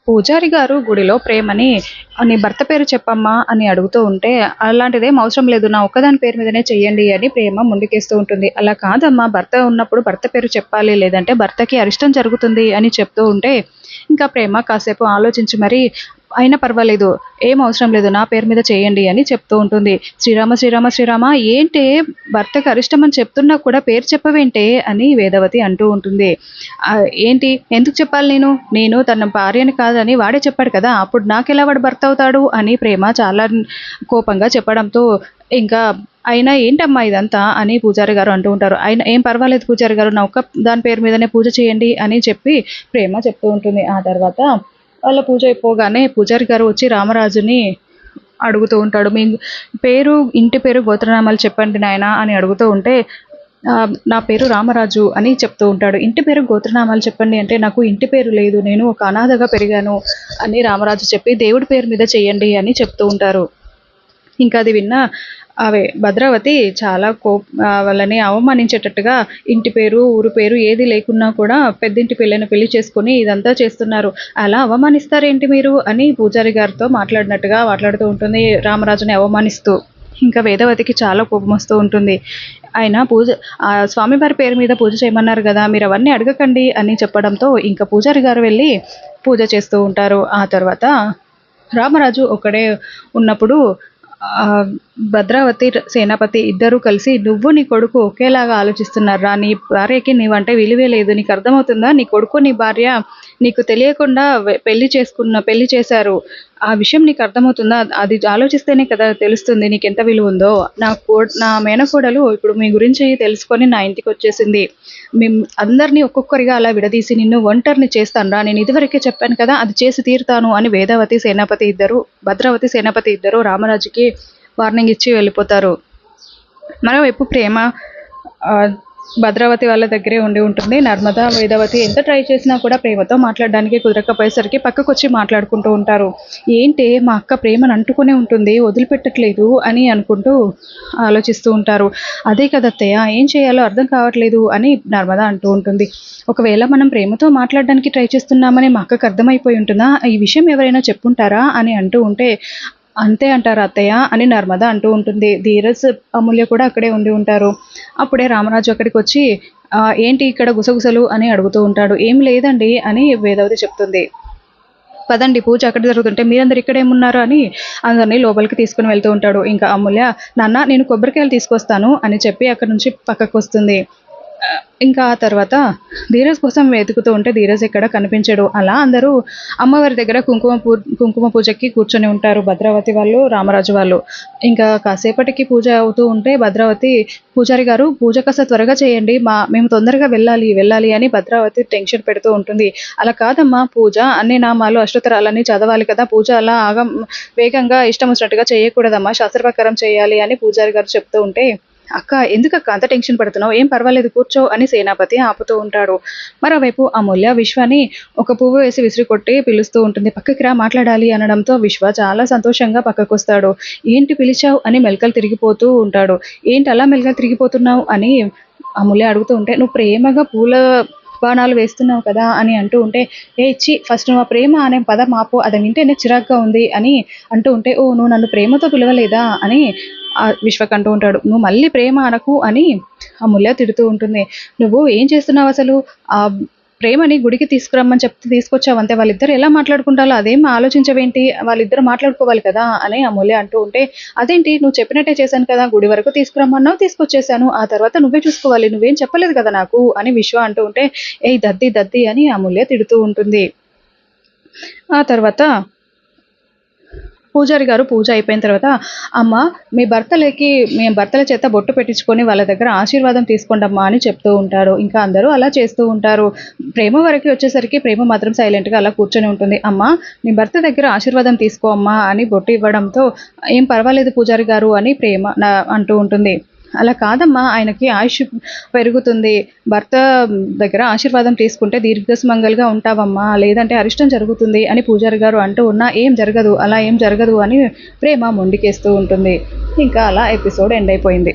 పూజారి గారు గుడిలో ప్రేమని నీ భర్త పేరు చెప్పమ్మా అని అడుగుతూ ఉంటే, అలాంటిదేం అవసరం లేదు. నా ఒక్కదాని పేరు మీదనే చెయ్యండి అని ప్రేమ ముందుకేస్తూ ఉంటుంది. అలా కాదమ్మా, భర్త ఉన్నప్పుడు భర్త పేరు చెప్పాలి. లేదంటే భర్తకి అరిష్టం జరుగుతుంది అని చెప్తూ ఉంటే, ఇంకా ప్రేమ కాసేపు ఆలోచించి మరి అయినా పర్వాలేదు. ఏం అవసరం లేదు. నా పేరు మీద చేయండి అని చెప్తూ ఉంటుంది. శ్రీరామ శ్రీరామ శ్రీరామ ఏంటే భర్తకి అరిష్టమని చెప్తున్నా కూడా పేరు చెప్పవేంటే అని వేదవతి అంటూ ఉంటుంది. ఏంటి ఎందుకు చెప్పాలి నేను? నేను తన భార్యని కాదని వాడే చెప్పాడు కదా! అప్పుడు నాకెలా వాడు భర్త అవుతాడు అని ప్రేమ చాలా కోపంగా చెప్పడంతో ఇంకా అయినా ఏంటమ్మా ఇదంతా అని పూజారి గారు అంటూ ఉంటారు. అయినా ఏం పర్వాలేదు పూజారి గారు, నా ఒక్క దాని పేరు మీదనే పూజ చేయండి అని చెప్పి ప్రేమ చెప్తూ ఉంటుంది. ఆ తర్వాత వాళ్ళ పూజ అయిపోగానే పూజారి గారు వచ్చి రామరాజుని అడుగుతూ ఉంటాడు. మీ పేరు, ఇంటి పేరు, గోత్రనామాలు చెప్పండి నాయనా అని అడుగుతూ ఉంటే, నా పేరు రామరాజు అని చెప్తూ ఉంటాడు. ఇంటి పేరు, గోత్రనామాలు చెప్పండి అంటే, నాకు ఇంటి పేరు లేదు, నేను ఒక అనాథగా పెరిగాను అని రామరాజు చెప్పి, దేవుడి పేరు మీద చెయ్యండి అని చెప్తూ ఉంటారు. ఇంకా అది విన్న భద్రావతి చాలా వాళ్ళని అవమానించేటట్టుగా ఇంటి పేరు, ఊరు పేరు ఏది లేకున్నా కూడా పెద్దింటి పిల్లని పెళ్లి చేసుకొని ఇదంతా చేస్తున్నారు. అలా అవమానిస్తారేంటి మీరు అని పూజారి గారితో మాట్లాడుతూ ఉంటుంది రామరాజుని అవమానిస్తూ. ఇంకా వేదవతికి చాలా కోపం వస్తూ ఉంటుంది. ఆయన స్వామివారి పేరు మీద పూజ చేయమన్నారు కదా, మీరు అవన్నీ అడగకండి అని చెప్పడంతో ఇంకా పూజారి గారు వెళ్ళి పూజ చేస్తూ ఉంటారు. ఆ తర్వాత రామరాజు ఒక్కడే ఉన్నప్పుడు భద్రావతి, సేనాపతి ఇద్దరూ కలిసి, నువ్వు నీ కొడుకు ఒకేలాగా ఆలోచిస్తున్నారా? నీ భార్యకి నీవంటే విలువే లేదు. నీకు అర్థమవుతుందా? నీ కొడుకు, నీ భార్య నీకు తెలియకుండా పెళ్లి చేశారు. ఆ విషయం నీకు అర్థమవుతుందా? అది ఆలోచిస్తేనే కదా తెలుస్తుంది నీకెంత విలువ ఉందో. నా మేనకోడలు ఇప్పుడు మీ గురించి తెలుసుకొని నా ఇంటికి వచ్చేసింది. అందరినీ ఒక్కొక్కరిగా అలా విడదీసి నిన్ను ఒంటరిని చేస్తానురా. నేను ఇదివరకే చెప్పాను కదా, అది చేసి తీరుతాను అని భద్రావతి సేనాపతి ఇద్దరు రామరాజుకి వార్నింగ్ ఇచ్చి వెళ్ళిపోతారు. మరోవైపు ప్రేమ భద్రావతి వాళ్ళ దగ్గరే ఉండి ఉంటుంది. నర్మద, వేదవతి ఎంత ట్రై చేసినా కూడా ప్రేమతో మాట్లాడడానికి కుదరకపోయేసరికి పక్కకొచ్చి మాట్లాడుకుంటూ ఉంటారు. ఏంటి మా అక్క ప్రేమను అంటుకునే ఉంటుంది, వదిలిపెట్టట్లేదు అని అనుకుంటూ ఆలోచిస్తూ ఉంటారు. అదే కదా అత్తయ్య, ఏం చేయాలో అర్థం కావట్లేదు అని నర్మద అంటూ ఉంటుంది. ఒకవేళ మనం ప్రేమతో మాట్లాడడానికి ట్రై చేస్తున్నామని మా అక్కకు అర్థమైపోయి ఉంటుందా? ఈ విషయం ఎవరైనా చెప్పుంటారా అని అంటూ ఉంటే, అంతే అంటారు అత్తయ్య అని నర్మద అంటూ ఉంటుంది. ధీరజ్, అమూల్య కూడా అక్కడే ఉండి ఉంటారు. అప్పుడే రామరాజు అక్కడికి వచ్చి, ఏంటి ఇక్కడ గుసగుసలు అని అడుగుతూ ఉంటాడు. ఏం లేదండి అని వేదవతి చెప్తుంది. పదండి, పూజ అక్కడ జరుగుతుంటే మీరందరు ఇక్కడేమున్నారు అని అందరినీ లోపలికి తీసుకుని వెళ్తూ ఉంటాడు. ఇంకా అమూల్య, నాన్న నేను కొబ్బరికాయలు తీసుకొస్తాను అని చెప్పి అక్కడ నుంచి పక్కకు వస్తుంది. ఇంకా ఆ తర్వాత ధీరజ్ కోసం వెతుకుతూ ఉంటే ధీరజ్ ఎక్కడ కనిపించడు. అలా అందరూ అమ్మవారి దగ్గర కుంకుమ పూజకి కూర్చొని ఉంటారు, భద్రావతి వాళ్ళు, రామరాజు వాళ్ళు. ఇంకా కాసేపటికి పూజ అవుతూ ఉంటే భద్రావతి, పూజారి గారు పూజ కాస్త త్వరగా చేయండి, మేము తొందరగా వెళ్ళాలి అని భద్రావతి టెన్షన్ పెడుతూ ఉంటుంది. అలా కాదమ్మా, పూజ అన్ని నామాలు అష్టోత్తరాలన్నీ చదవాలి కదా, పూజ అలా వేగంగా ఇష్టం వచ్చినట్టుగా చేయకూడదమ్మా, శాస్త్ర ప్రకారం చేయాలి అని పూజారి గారు చెప్తూ ఉంటే, అక్క ఎందుకక్క అంత టెన్షన్ పడుతున్నావు, ఏం పర్వాలేదు కూర్చో అని సేనాపతి ఆపుతూ ఉంటాడు. మరోవైపు అమూల్య విశ్వాని ఒక పువ్వు వేసి విసిరి కొట్టి పిలుస్తూ ఉంటుంది. పక్కకి రా, మాట్లాడాలి అనడంతో విశ్వ చాలా సంతోషంగా పక్కకు వస్తాడు. ఏంటి పిలిచావు అని మెలకలు తిరిగిపోతూ ఉంటాడు. ఏంటి అలా మెలకలు తిరిగిపోతున్నావు అని అమూల్య అడుగుతూ ఉంటే, నువ్వు ప్రేమగా పూల బాణాలు వేస్తున్నావు కదా అని అంటూ ఉంటే, ఇచ్చి ఫస్ట్ నువ్వు ఆ ప్రేమ అనే పదం ఆపు, అది వింటేనే చిరాగ్గా ఉంది అని అంటూ ఉంటే, ఓ నువ్వు నన్ను ప్రేమతో పిలవలేదా అని విశ్వక్ అంటూ ఉంటాడు. నువ్వు మళ్ళీ ప్రేమ అనకు అని అమూల్య తిడుతూ ఉంటుంది. నువ్వు ఏం చేస్తున్నావు అసలు? ఆ ప్రేమని గుడికి తీసుకురమ్మని చెప్తే తీసుకొచ్చావు అంతే, వాళ్ళిద్దరు ఎలా మాట్లాడుకుంటారో అదేం ఆలోచించవేంటి, వాళ్ళిద్దరు మాట్లాడుకోవాలి కదా అని అమూల్య అంటూ ఉంటే, అదేంటి నువ్వు చెప్పినట్టే చేశాను కదా, గుడి వరకు తీసుకురమ్మన్నావు, తీసుకొచ్చేసాను, ఆ తర్వాత నువ్వే చూసుకోవాలి, నువ్వేం చెప్పలేదు కదా నాకు అని విశ్వ అంటూ ఉంటే, దద్ది అని అమూల్య తిడుతూ ఉంటుంది. ఆ తర్వాత పూజారి గారు పూజ అయిపోయిన తర్వాత, అమ్మ మేము భర్తల చేత బొట్టు పెట్టించుకొని వాళ్ళ దగ్గర ఆశీర్వాదం తీసుకోండమ్మా అని చెప్తూ ఉంటారు. ఇంకా అందరూ అలా చేస్తూ ఉంటారు. ప్రేమ వరకు వచ్చేసరికి ప్రేమ మాత్రం సైలెంట్గా అలా కూర్చొని ఉంటుంది. అమ్మ నీ భర్త దగ్గర ఆశీర్వాదం తీసుకో అమ్మా అని బొట్టు ఇవ్వడంతో, ఏం పర్వాలేదు పూజారి గారు అని ప్రేమ అంటూ ఉంటుంది. అలా కాదమ్మా, ఆయనకి ఆయుష్ పెరుగుతుంది, భర్త దగ్గర ఆశీర్వాదం తీసుకుంటే దీర్ఘసుమంగల్గా ఉంటావమ్మా, లేదంటే అరిష్టం జరుగుతుంది అని పూజారి గారు అంటూ ఉన్నా అలా ఏం జరగదు అని ప్రేమ మొండికేస్తూ ఉంటుంది. ఇంకా అలా ఎపిసోడ్ ఎండ్ అయిపోయింది.